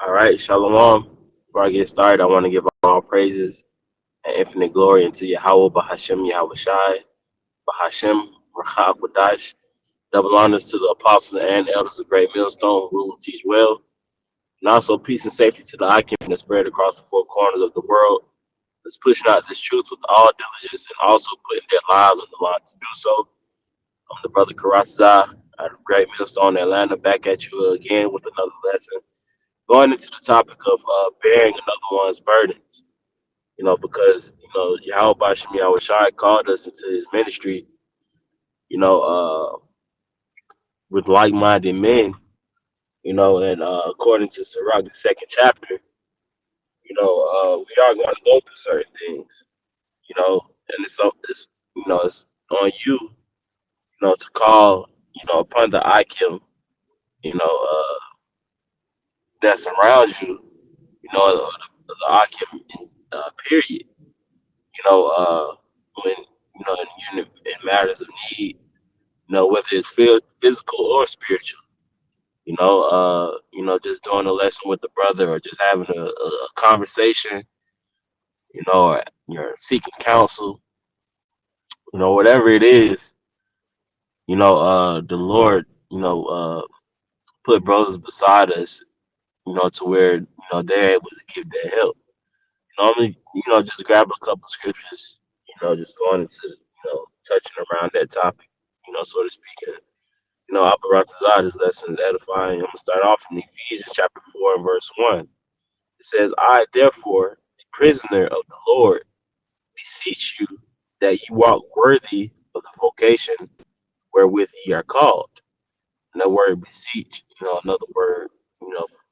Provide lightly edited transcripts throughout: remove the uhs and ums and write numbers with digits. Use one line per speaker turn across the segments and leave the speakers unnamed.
All right, Shalom. Before I get started, I want to give all praises and infinite glory unto Yahweh Bahashem Yahweh Shai, Bahashem Rachab Wadash. Double honors to the apostles and elders of Great Millstone who rule and teach well. And also peace and safety to the Akim that spread across the four corners of the world. That's pushing out this truth with all diligence and also putting their lives on the line to do so. I'm the brother Karatza out of Great Millstone, Atlanta, back at you again with another lesson. Going into the topic of bearing another one's burdens, because Yahweh Bashim Yahweh Shai called us into his ministry, you know, with like-minded men, and according to Sirach, the second chapter, we are going to go through certain things, and it's it's on you, to call, upon the IQ, you know, uh, that surrounds you, the IQ, period, when, in matters of need, whether it's physical or spiritual. Just doing a lesson with the brother or just having a conversation, or you're seeking counsel, whatever it is, the Lord, put brothers beside us, to where, they're able to give their help. Normally, just grab a couple scriptures, just going into, touching around that topic, so to speak. And, Aparatazar, this lesson is edifying. I'm going to start off in Ephesians chapter 4 and verse 1. It says, I, therefore, the prisoner of the Lord, beseech you that ye walk worthy of the vocation wherewith ye are called. And that word beseech, another word,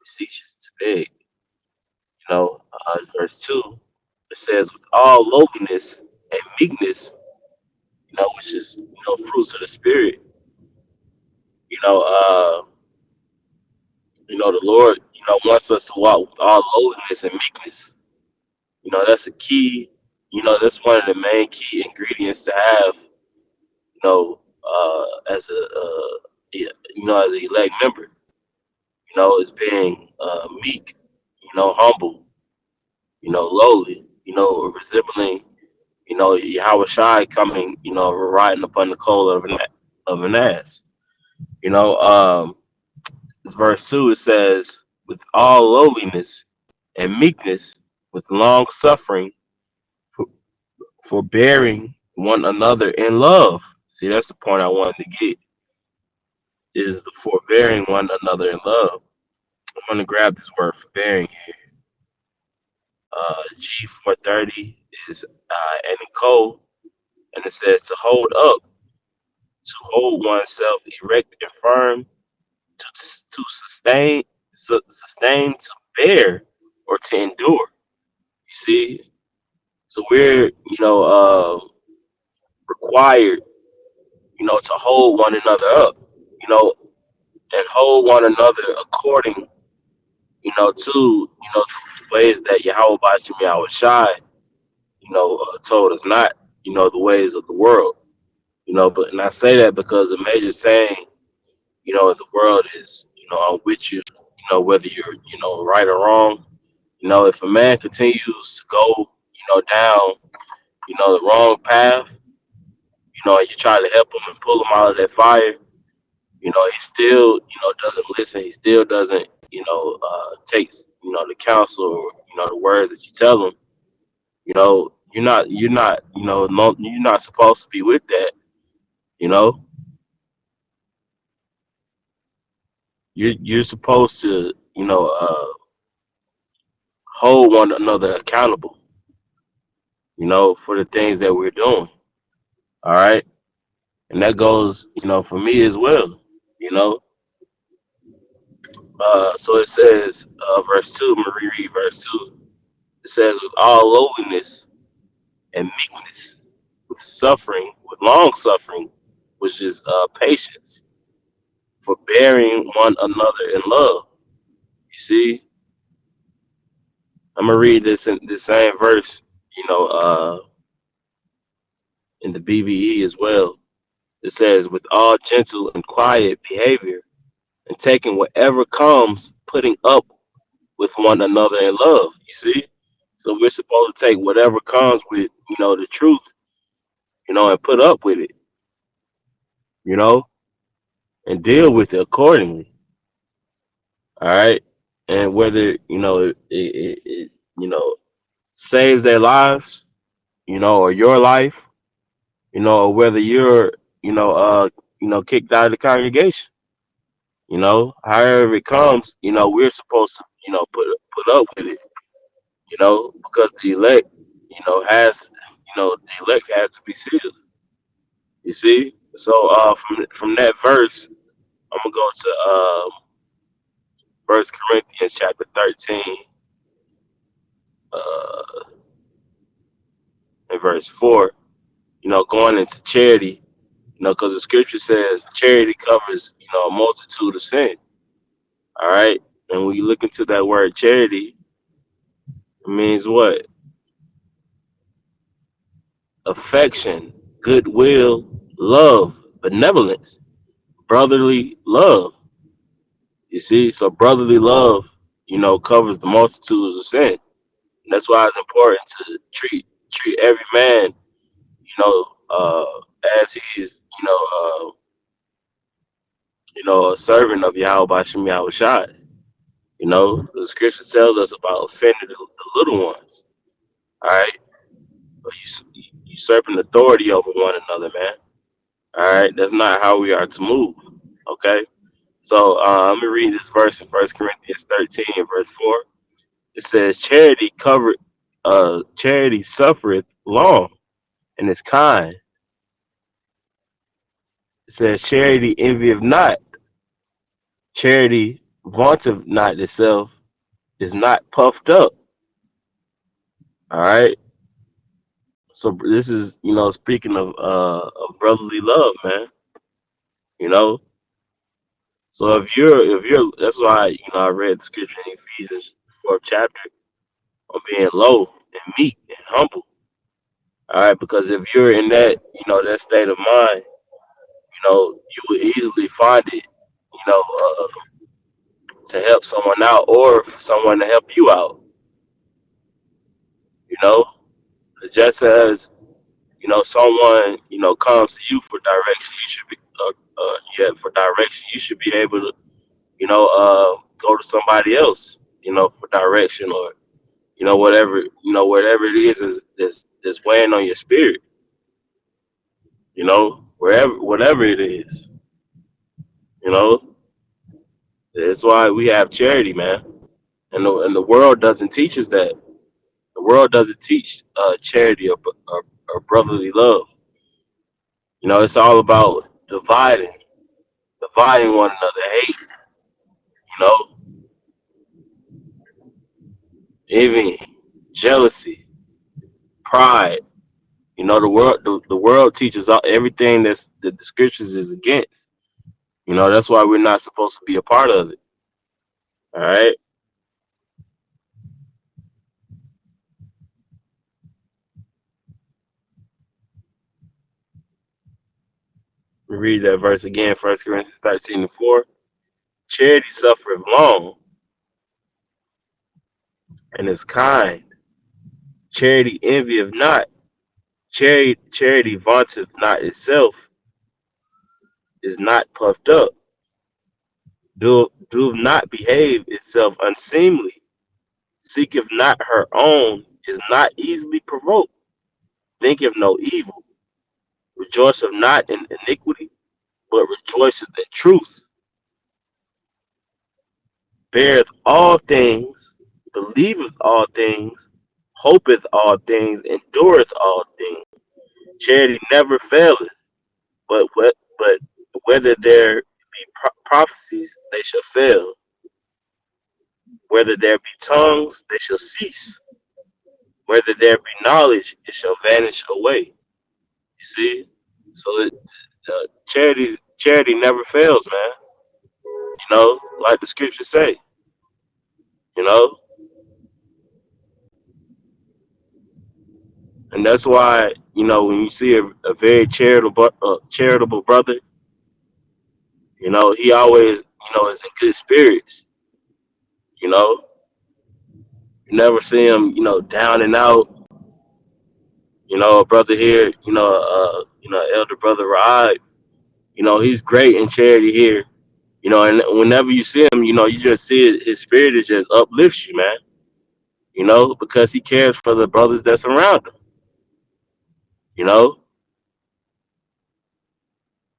beseech is to beg. Verse 2, it says, with all lowliness and meekness, which is, fruits of the Spirit, you know, uh, the Lord, wants us to walk with all lowliness and meekness. That's a key, that's one of the main key ingredients to have, as yeah, as an elect member, is being meek, humble, lowly, resembling, Yahweh Shai coming, riding upon the coal of an ass. You know, um, Verse 2, it says, with all lowliness and meekness, with long suffering, for, forbearing one another in love. See, that's the point I wanted to get, is the forbearing one another in love. I'm going to grab this word forbearing here. G430 is and in code, and it says to hold up, to hold oneself erect and firm, to sustain, to bear, or to endure. You see, so we're required, to hold one another up, you know, and hold one another according, to the ways that Yahweh Bashim Yahweh Shai, told us, not, the ways of the world. But and I say that because the major saying, in the world is, I'm with you, whether you're, right or wrong. If a man continues to go, down, the wrong path, and you try to help him and pull him out of that fire, he still, doesn't listen. He still doesn't, takes, the counsel or, the words that you tell him. You're not, no, you're not supposed to be with that. You know, you're supposed to, hold one another accountable, for the things that we're doing. All right. And that goes, for me as well, you know. So it says, verse 2, I'm going to reread verse 2. It says, with all lowliness and meekness, with suffering, with long suffering, which is patience, forbearing one another in love. You see, I'm going to read this in the same verse, in the BBE as well. It says, with all gentle and quiet behavior, and taking whatever comes, putting up with one another in love. You see, so we're supposed to take whatever comes with the truth, and put up with it, you know, and deal with it accordingly. All right, and whether it saves their lives, or your life, or whether you're kicked out of the congregation. However it comes, we're supposed to, put up with it, because the elect, has, the elect has to be sealed. You see? So from that verse, I'm gonna go to First Corinthians chapter 13, uh, and verse 4. Going into charity, because the scripture says charity covers, a multitude of sin. All right, and when you look into that word charity, it means what? Affection, goodwill, love, benevolence, brotherly love. You see, so brotherly love, covers the multitudes of sin. And that's why it's important to treat every man, as he's, a servant of Yahweh Bashem Yahweh Shai. The scripture tells us about offending the little ones. All right, but usurping authority over one another, man. All right, that's not how we are to move. Okay, so let me read this verse in First Corinthians 13, verse 4. It says, charity suffereth long and is kind. It says, charity envieth not, charity vaunteth not itself, is not puffed up. All right. So this is, speaking of brotherly love, man. You know. So if you're that's why I read the scripture in Ephesians 4th chapter on being low and meek and humble. All right, because if you're in that state of mind, you will easily find it, to help someone out or for someone to help you out. You know, just as someone comes to you for direction, you should be for direction. You should be able to go to somebody else, for direction or whatever it is weighing on your spirit. Wherever whatever it is, you know. That's why we have charity, man. And the world doesn't teach us that. The world doesn't teach charity or brotherly love. It's all about dividing one another, hate. You know, envy, jealousy, pride. The world teaches everything that the scriptures is against. That's why we're not supposed to be a part of it. All right. We read that verse again, First Corinthians 13 and 4. Charity suffereth long and is kind. Charity envieth not. Charity vaunteth not itself, is not puffed up, do not behave itself unseemly, seeketh not her own, is not easily provoked, thinketh no evil, rejoiceth not in iniquity, but rejoiceth in truth, beareth all things, believeth all things, hopeth all things, endureth all things. Charity never faileth, but whether there be prophecies, they shall fail. Whether there be tongues, they shall cease. Whether there be knowledge, it shall vanish away. You see, so charity never fails, man. Like the scriptures say. You know, and that's why when you see a very charitable brother, he always is in good spirits. You know, You never see him, down and out. A brother here, elder brother Rod, he's great in charity here. And whenever you see him, you just see his spirit, it just uplifts you, man. Because he cares for the brothers that's around him. You know,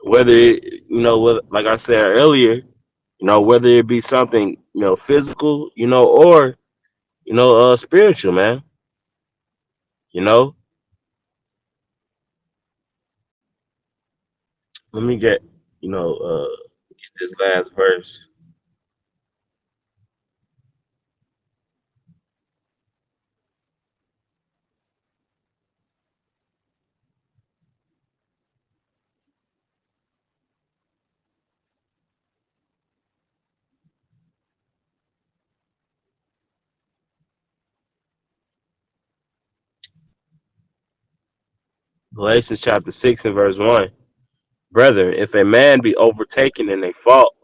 like I said earlier, whether it be something, physical, or, spiritual, man. You know, let me get this last verse. Galatians chapter 6 and verse 1. Brethren, if a man be overtaken in a fault,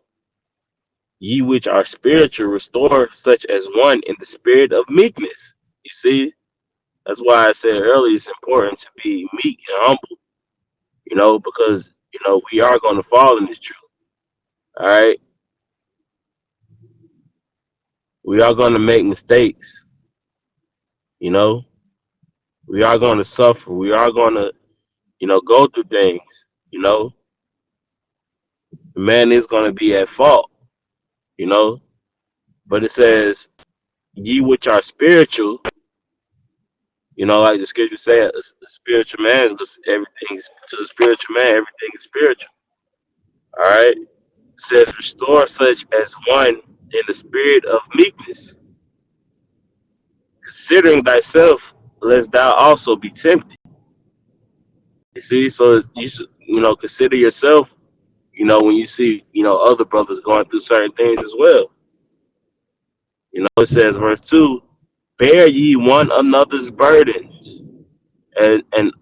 ye which are spiritual, restore such as one in the spirit of meekness. You see, that's why I said earlier it's important to be meek and humble, because, we are going to fall in this truth. All right. We are going to make mistakes, you know, we are going to suffer. We are going to, go through things, you know, the man is going to be at fault, you know, but it says, ye which are spiritual, like the scripture says, a spiritual man, everything is to the spiritual man, everything is spiritual. All right. It says, restore such as one in the spirit of meekness, considering thyself, lest thou also be tempted. You see, so you should, consider yourself, when you see, other brothers going through certain things as well. It says, verse 2, bear ye one another's burdens and